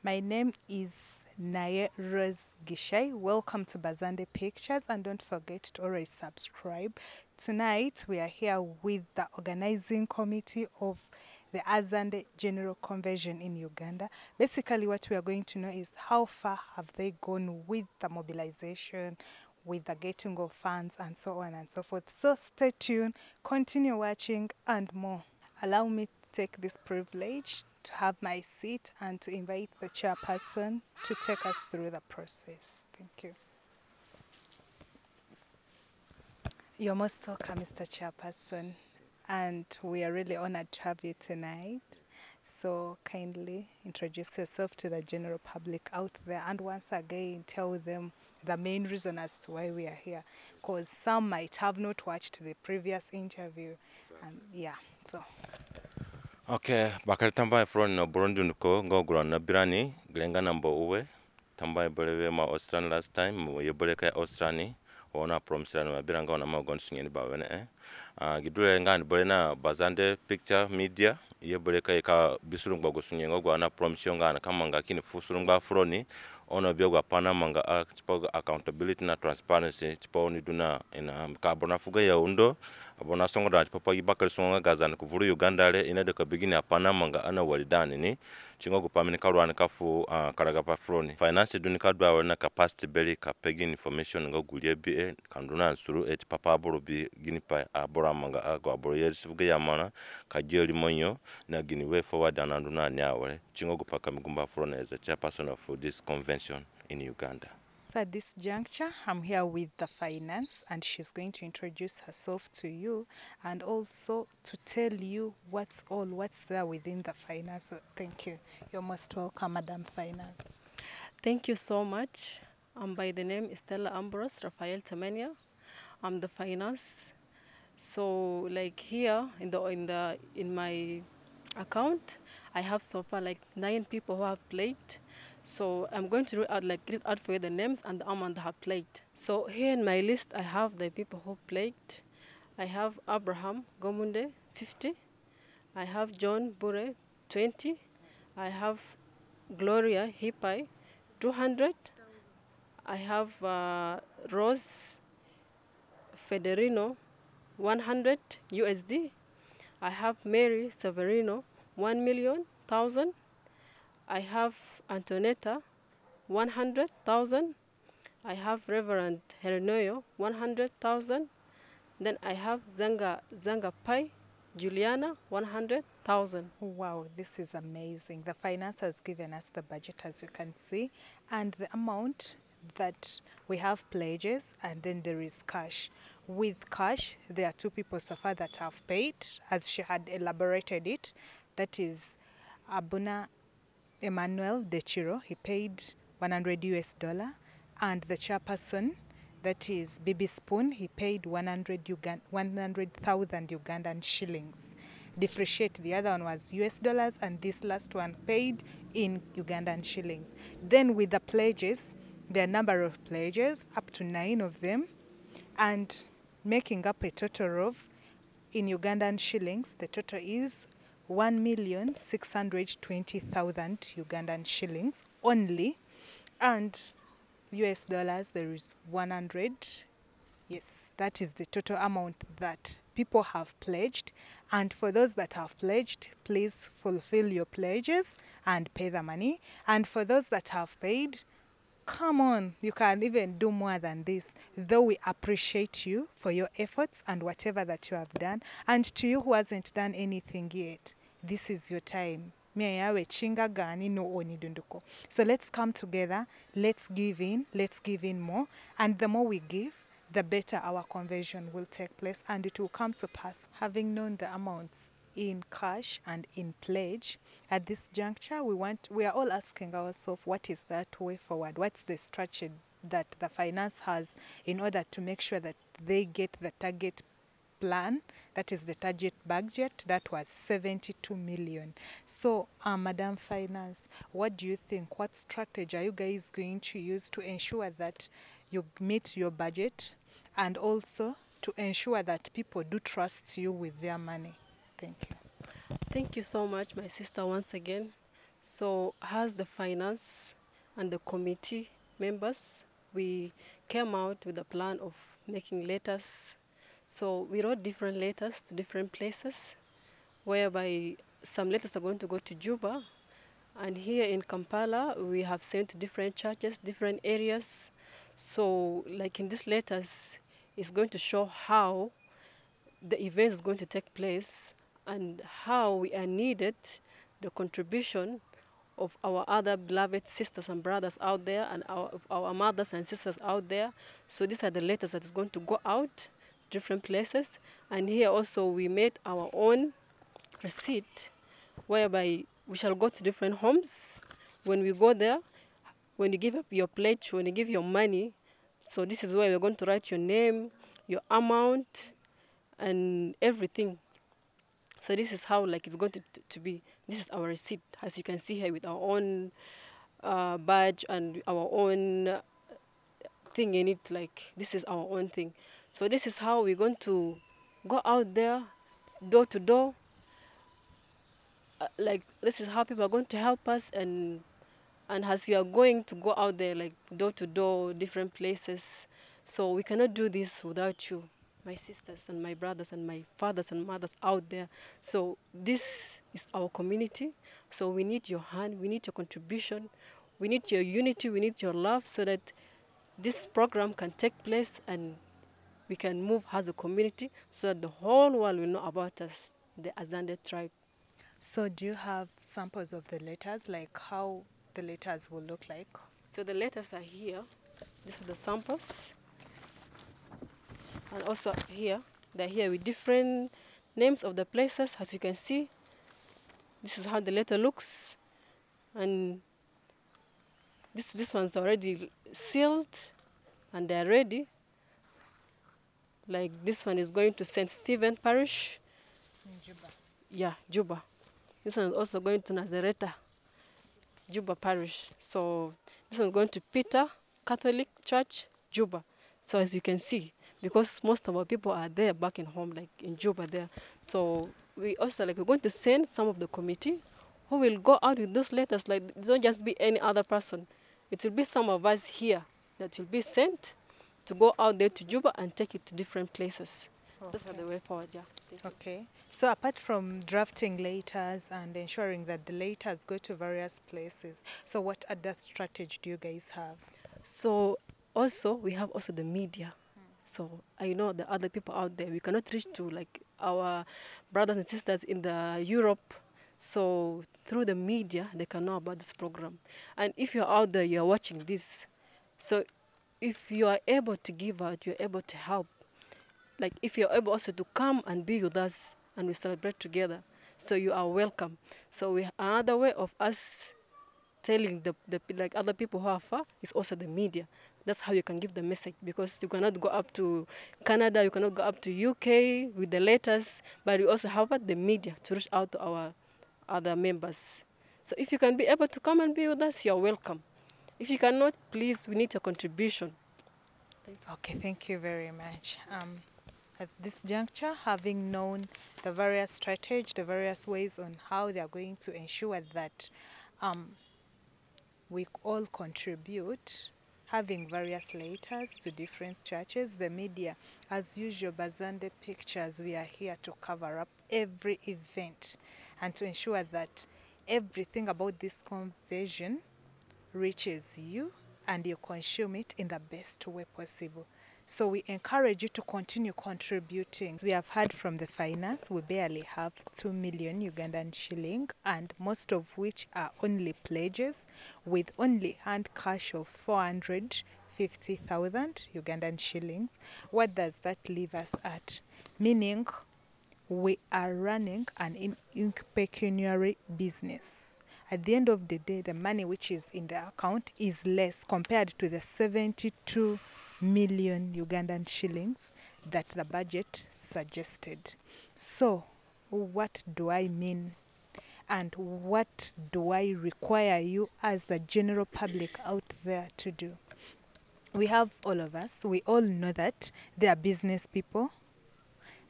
My name is Naye Rose Gishai. Welcome to Azande Pictures, and don't forget to always subscribe. Tonight we are here with the organizing committee of the Azande General Convention in Uganda. Basically what we are going to know is how far have they gone with the mobilization, with the getting of funds and so on and so forth. So stay tuned, continue watching and more. Allow me to take this privilege to have my seat and to invite the chairperson to take us through the process. Thank you. You're most welcome, Mr. Chairperson, and we are really honored to have you tonight. So kindly introduce yourself to the general public out there, and once again tell them the main reason as to why we are here, because some might have not watched the previous interview. And yeah, so Okay, bakari tambai from no Burundi nuko ngogura na birani glenga nambo uwe tambai belewe ma Australia last time yebole ka Australia ona promisana ma biranga ona ma gon singeni bawene gidule ngani bole na Azande picture media yebole ka bisurung bago sunye ngogwa na promission ngana kamanga kini fusurung ba froni ona biogwa pana manga accountability na transparency tipo ni duna ina kabona fuga ya undo abona songo da papa ibakar songa gazan ku vuru Uganda le ina de ka bigini apana manga ana walidani ni chingo ku pamini kalwana kafu karaga pa froni finance duni kadwa wana capacity beli ka pegin information nga gulie bi kanduna ansuru et papa aboro bi gini pa abora manga ago aboro yesi fuga yamana ka jeli monyo na gini way forward ananduna nyawale chingo ku paka migumba froni as a chairperson of this convention in Uganda. So at this juncture, I'm here with the finance, and she's going to introduce herself to you and also to tell you what's there within the finance. So thank you. You're most welcome, Madam Finance. Thank you so much. By the name is Stella Ambrose Rafael Temenia. I'm the finance. So like here in my account, I have so far like 9 people who have played. So I'm going to read out for you the names and the amount that have played. So here in my list, I have the people who played. I have Abraham Gomunde, 50. I have John Bure, 20. I have Gloria Hipai, 200. I have Rose Federino, 100 USD. I have Mary Severino, 1,000,000. I have Antonetta, 100,000. I have Reverend Hernoyo, 100,000. Then I have Zanga Pai, Juliana, 100,000. Wow, this is amazing. The finance has given us the budget, as you can see, and the amount that we have pledges, and then there is cash. With cash, there are 2 people so far that have paid, as she had elaborated it. That is Abuna Emmanuel Dechiro. He paid 100 US dollar, and the chairperson, that is Bibi Spoon, he paid 100,000 Ugandan shillings. Differentiate, the other one was US dollars, and this last one paid in Ugandan shillings. Then with the pledges, there are number of pledges, up to 9 of them, and making up a total of, in Ugandan shillings, the total is 1,620,000 Ugandan shillings only, and US dollars there is 100. Yes, that is the total amount that people have pledged. And for those that have pledged, please fulfill your pledges and pay the money. And for those that have paid, come on, you can even do more than this. Though we appreciate you for your efforts and whatever that you have done. And to you who hasn't done anything yet, this is your time. So let's come together, let's give in more. And the more we give, the better our conversion will take place, and it will come to pass. Having known the amounts in cash and in pledge, at this juncture we are all asking ourselves, what is that way forward? What's the strategy that the finance has in order to make sure that they get the target plan, that is the target budget, that was 72 million. So Madam Finance, what do you think? What strategy are you guys going to use to ensure that you meet your budget, and also to ensure that people do trust you with their money? Thank you. Thank you so much, my sister, once again. So as the finance and the committee members, we came out with a plan of making letters. So we wrote different letters to different places, whereby some letters are going to go to Juba, and here in Kampala we have sent to different churches, different areas. So like in these letters, it's going to show how the event is going to take place and how we are needed, the contribution of our other beloved sisters and brothers out there, and our mothers and sisters out there. So these are the letters that is going to go out different places. And here also we made our own receipt, whereby we shall go to different homes. When we go there, when you give up your pledge, when you give your money, so this is where we're going to write your name, your amount, and everything. So this is how like it's going to be. This is our receipt, as you can see here, with our own badge and our own thing in it. Like this is our own thing. So this is how we're going to go out there, door to door. Like this is how people are going to help us, and as we are going to go out there, like door to door, different places. So we cannot do this without you, my sisters and my brothers and my fathers and mothers out there. So this is our community. So we need your hand, we need your contribution, we need your unity, we need your love, so that this program can take place and we can move as a community, so that the whole world will know about us, the Azande tribe. So do you have samples of the letters, like how the letters will look like? So the letters are here. These are the samples. And also here, they're here with different names of the places. As you can see, this is how the letter looks. And this one's already sealed and they're ready. Like this one is going to St. Stephen Parish. In Juba. Yeah, Juba. This one is also going to Nazareta, Juba Parish. So this one is going to Peter Catholic Church, Juba. So as you can see, because most of our people are there back in home, like in Juba there. So we also we're going to send some of the committee who will go out with those letters. Like it don't just be any other person. It will be some of us here that will be sent to go out there to Juba and take it to different places. Okay. Those are the way forward, yeah. Okay. So apart from drafting letters and ensuring that the letters go to various places, so what other strategy do you guys have? So also we have also the media. So I know the other people out there, we cannot reach to like our brothers and sisters in the Europe. So through the media, they can know about this program. And if you're out there, you're watching this. So if you are able to give out, you're able to help. Like if you're able also to come and be with us and we celebrate together, so you are welcome. So another way of us telling the like other people who are far is also the media. That's how you can give the message, because you cannot go up to Canada, you cannot go up to UK with the letters, but we also have the media to reach out to our other members. So if you can be able to come and be with us, you're welcome. If you cannot, please, we need your contribution. Okay, thank you very much. At this juncture, having known the various strategies, the various ways on how they are going to ensure that we all contribute, having various letters to different churches, the media, as usual, Azande Pictures, we are here to cover up every event and to ensure that everything about this conversion reaches you and you consume it in the best way possible. So we encourage you to continue contributing. We have heard from the finance, we barely have 2 million Ugandan shilling, and most of which are only pledges, with only hand cash of 450,000 Ugandan shillings. What does that leave us at? Meaning we are running an pecuniary business. At the end of the day, the money which is in the account is less compared to the 72 million Ugandan shillings that the budget suggested. So, what do I mean? And what do I require you as the general public out there to do? We have all of us, we all know that they are business people,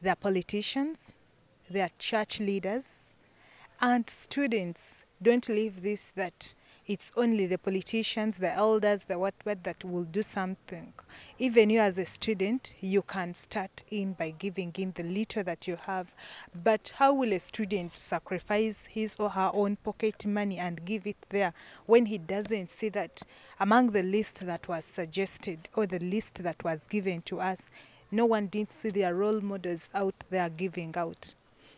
they are politicians, they are church leaders, and students Don't leave this that it's only the politicians, the elders, the what that will do something. Even you as a student, you can start in by giving in the little that you have. But how will a student sacrifice his or her own pocket money and give it there when he doesn't see that among the list that was suggested or the list that was given to us, no one didn't see their role models out there giving out?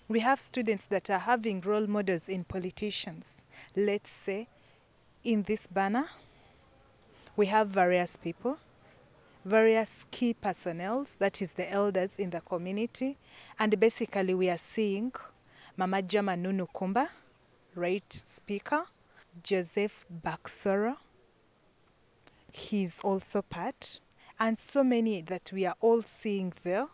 We have students that are having role models in politicians. Let's say in this banner, we have various people, various key personnel, that is the elders in the community. And basically we are seeing Mama Jama Nunu Kumba, right speaker, Joseph Baksoro, he's also part, and so many that we are all seeing there.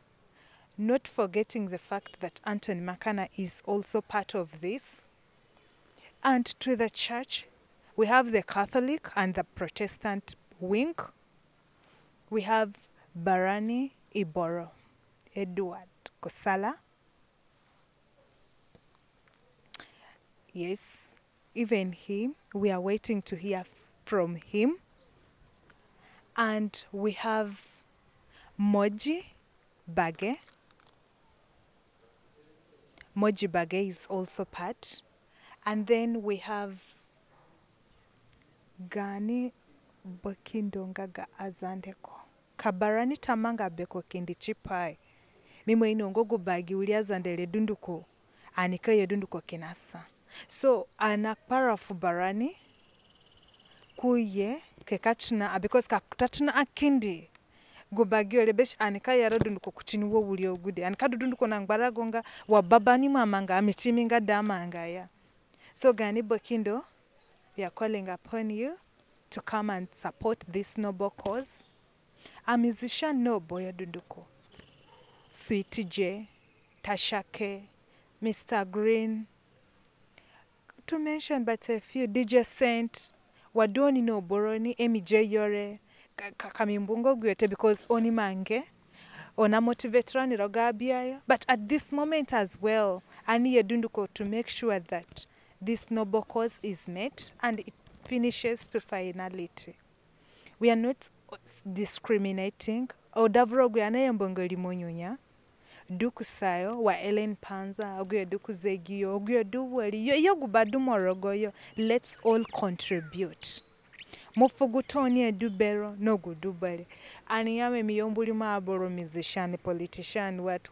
Not forgetting the fact that Anthony Makana is also part of this. And to the church, we have the Catholic and the Protestant wing. We have Barani Iboro, Edward Kosala. Yes, even him, we are waiting to hear from him. And we have Moji Bage. Moji Bage is also part. And then we have Gani Bokindongaga Azandeko. Kabarani tamanga beko kindi chipai. Mimo inongogo bagi uli Azandele dunduko. Anika yedunduko kinasa. So anakparafu barani kuye kekatuna because kakutatuna akindi. Gubagio lebesh anika yaradunduko kutiniwo wuli ogude. Anikadudunduko nangbaragonga wababani mamanga amichiminga damanga ya. So Gani Bokindo, we are calling upon you to come and support this noble cause. A musician no Boya Dunduko, Sweetie J, Tashake, Mr. Green, to mention but a few, DJ Saint, Wadoni no Boroni, Emi J Yore, Kamimbungo Gwete because Oni Mange, Ona motivatorani Rogabia. But at this moment as well, I need Dunduko to make sure that this noble cause is met and it finishes to finality. We are not discriminating. Odavro guyana mbongoli monyunya. Duku sayo wa Ellen Panza, oguye duku zegio, oguye duweli, yo gubadu morogoyo. Let's all contribute. Mufugutoni edubero no gudubale. Aniyame miyombuli ma aboro musician, politician, what.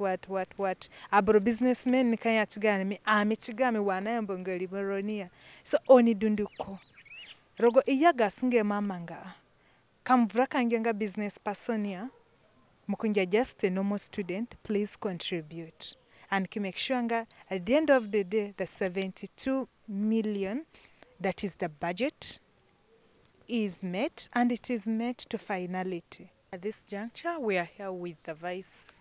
Aboro businessmen nikaya tigani mi amitigami wana mbongoli moronia. So oni dunduko. Rogo iyaga singe mamanga. Kamvraka ngenga business personia. Mukunja just a normal student, please contribute. And make sure at the end of the day, the 72 million, that is the budget, is met, and it is met to finality. At this juncture, we are here with the Vice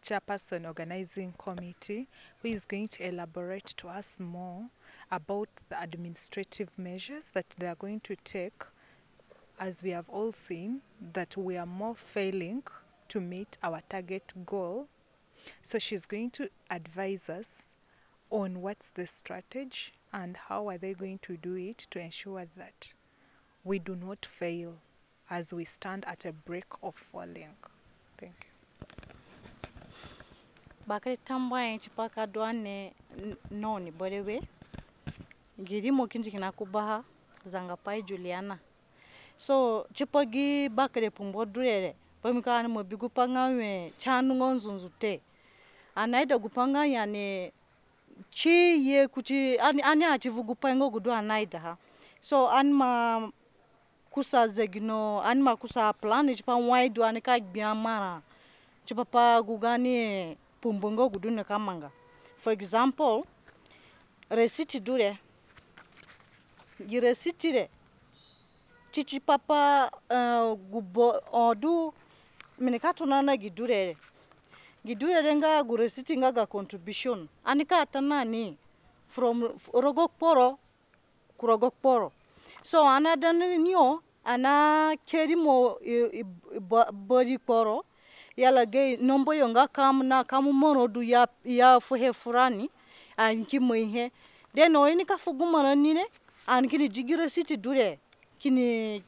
Chairperson Organizing Committee, who is going to elaborate to us more about the administrative measures that they are going to take, as we have all seen that we are more failing to meet our target goal. So she's going to advise us on what's the strategy and how are they going to do it to ensure that we do not fail as we stand at a break of falling. Thank you. Bakari tambwa nchipaka dwane noni bolewe girimo kinji kinakubaha zangapai Juliana. So chipagi bakare pumbodrere pamikana mo bigupanga we chanu ngonzunzute anaida gupanga yani chi ye kuchi ani achivugupango gudu anaida ha. So anma kusa zegino anma kusa plan chipa waidu anika biamara chipa pa gugani pumbongo gudu ne kamanga. For example, receipt dure giresitire chichi papa gubo odu minikato nana gidure nga guresiti nga contribution anika atanani from rogokporo kurogokporo. So another nyo ana kerimo body poro yala gay nombo yonga kam na kamu moro du ya fuhe furani anki moihe deno ini ka fugumara nine an kini jigira siti dure kini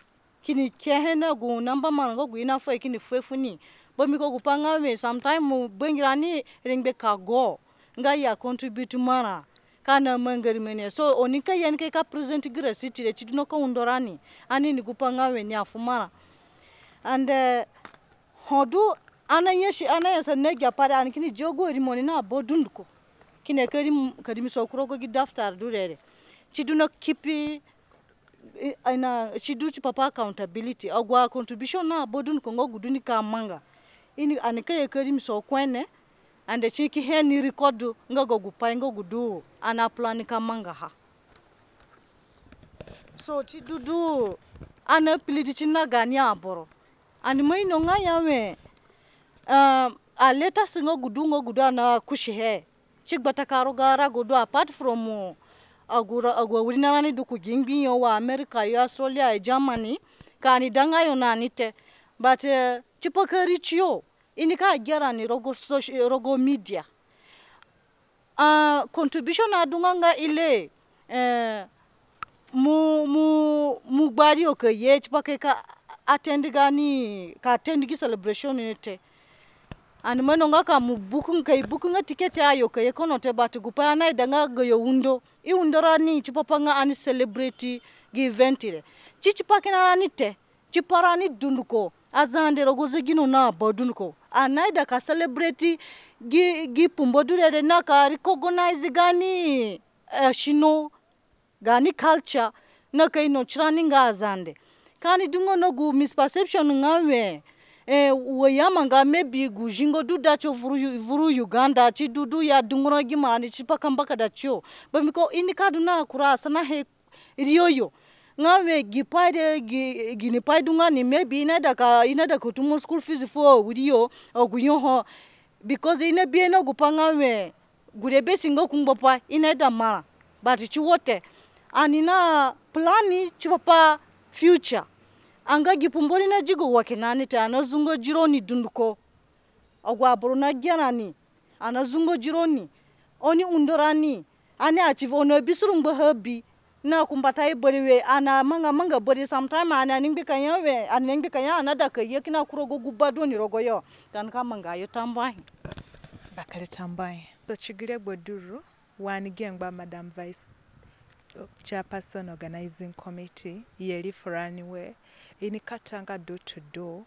kehena gu namba manga gu ina fo kini fefuni bomi ko gupanga me sometime bengirani ringbe ka go nga ya contribute mara kana mangari mene so onika yen ke ka present gira city de chiduno ko undorani ani ni gupanga we ni afumara and hodu ana yesa negya pada an kini jogo rimoni na bodunduko kine karim so krogo gi daftar durere chiduno kipi ina chidu papa accountability agwa contribution na bodunduko ngo guduni ka manga ini anike karim so kwene ande chiki heni record ngago gupai ngo gudu ana plan kamanga ha so chidudu ana pilidi china gania aboro and mai no ngaya we a leta singo gudu ana kushihe chigbata karo gara gudu apart from agwa wina ni duku gingbi yo wa America yo Australia Germany kani danga yo nanite but chipokari chiyo ini ka gera ni rogo media contribution adunganga ile mu gbari o ke ye chipake ka attend gi celebration nite and menonga ka mu booking ticket ayo ke kono te bat gupa na danga goyo undora ni chipapanga ani celebrity gi event ile chichipake na nite chiparani dunduko azande rogoze gino na bodunko anaida ka celebrate gi pumbodure na ka recognize gani shino gani culture na kai no training azande kani dungo no gu misperception ngawe wayamanga maybe gu jingo duda cho vuru Uganda chi dudu ya dungoro gi mani chi pakambaka da cho bamiko inikadu na kura sana he riyoyo ngawe gipaide gini paidunga ni maybe ina da kutumo school fees for widio ogunyo ho because ina bi na gupanga we gurebe singo kungbopa ina da mara but chiwote anina plani chipapa future anga gipumboli na jigo wakenani ta anazungo jironi dunduko ogwa borona gyanani anazungo jironi oni undorani ani achieve ono bisurumbo habi na kumbata iboriwe ana manga bori sometime ana ningbika yawe ana ningbika ya anada ka yekina kurogo gubado ni rogoyo kan ka manga yo tambai bakari tambai so chigire boduru wani gengba madam vice chairperson organizing committee yeri forani we ini katanga do to do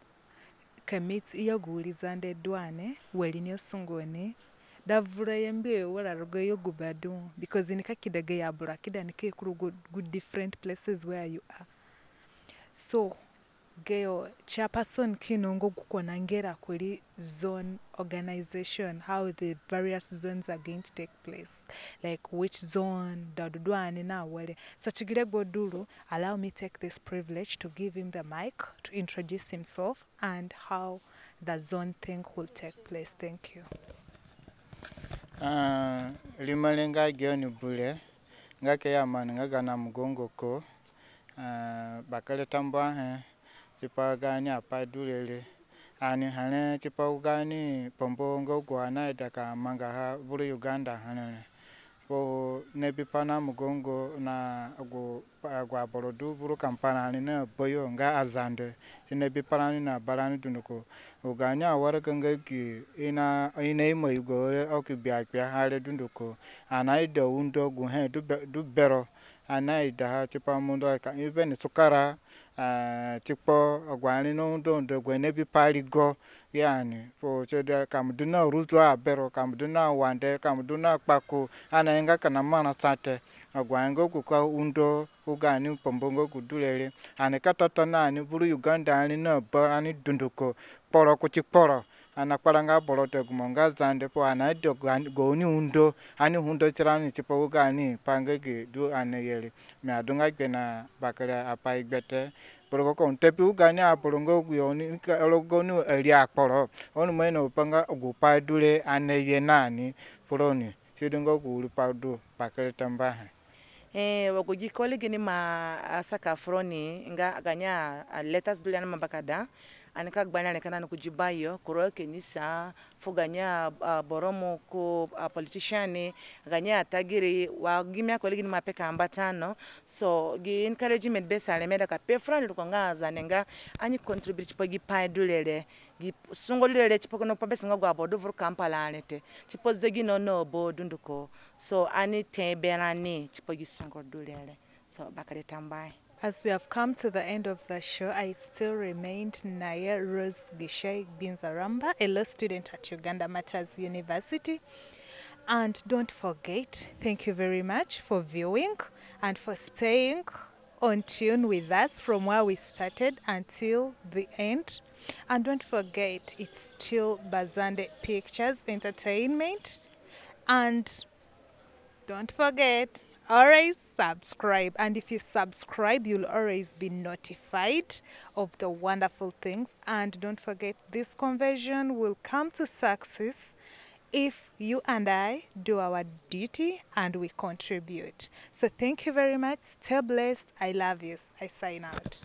commit iyagurizande dwane weli ne sungone davura yembe wala rogo yo gubadu because in kakidage ya burakida nike kuru good different places where you are so geo chairperson kinongo gukona ngera kuri zone organization how the various zones are going to take place like which zone dadudwane na wale so chigire boduru allow me take this privilege to give him the mic to introduce himself and how the zone thing will take place. Thank you. Limalenga gioni bule ngake ya man ngaga na mgongo ko bakale tamba chipa gani apa dulele ani hane chipa ugani pombongo gwana daka manga ha buru Uganda hane po nebi pana mgongo na gwa borodu buru kampana ni na boyo nga azande nebi pana ni na barani dunuko uganya awara kanga ki ina imo igo oki biakya hale dunduko anaida undo gu he du bero anaida ha chipa mundo ka even sukara tipo agwani no ndo gwene bi paligo yani po chede kamduna ruto abero kamduna wande kamduna kpako anaenga kana mana sate agwango kuka undo ugani pombongo kudulele anekatata nani buru Uganda ani na barani dunduko poro kuchiporo anakparanga borote gumonga zande po anaide goni undo ani hundo chirani tipo ugani pangege du aneyele me adunga gena bakara apa igbete poro ko tepi ugani aporongo guyoni ologonu eri akporo onu meno panga ogupa dule aneye nani poroni sidungo gulu padu bakara tamba wagoji colleague ni ma asaka froni nga ganya letters dule na mabakada anikagbanira nekana kujibayo kuro kenisa fuganya boromo ko politician ganya tagiri wa gimya ko ligini mapeka ambatano so gi encouragement besale meda ka pe frani ko nga zanenga ani contribute chipogi paidulele gi sungolele chipoko no pabesa nga gwa bodo vur kampala anete chipo zegi no bodu nduko so ani teberani chipogi sungolele so bakare tambai. As we have come to the end of the show, I still remained Naya Rose Gishai Binzaramba, a law student at Uganda Matters University. And don't forget, thank you very much for viewing and for staying on tune with us from where we started until the end. And don't forget, it's still Azande Pictures Entertainment. And don't forget, always subscribe. And if you subscribe, you'll always be notified of the wonderful things. And don't forget, this conversion will come to success if you and I do our duty and we contribute. So thank you very much. Stay blessed. I love you. I sign out.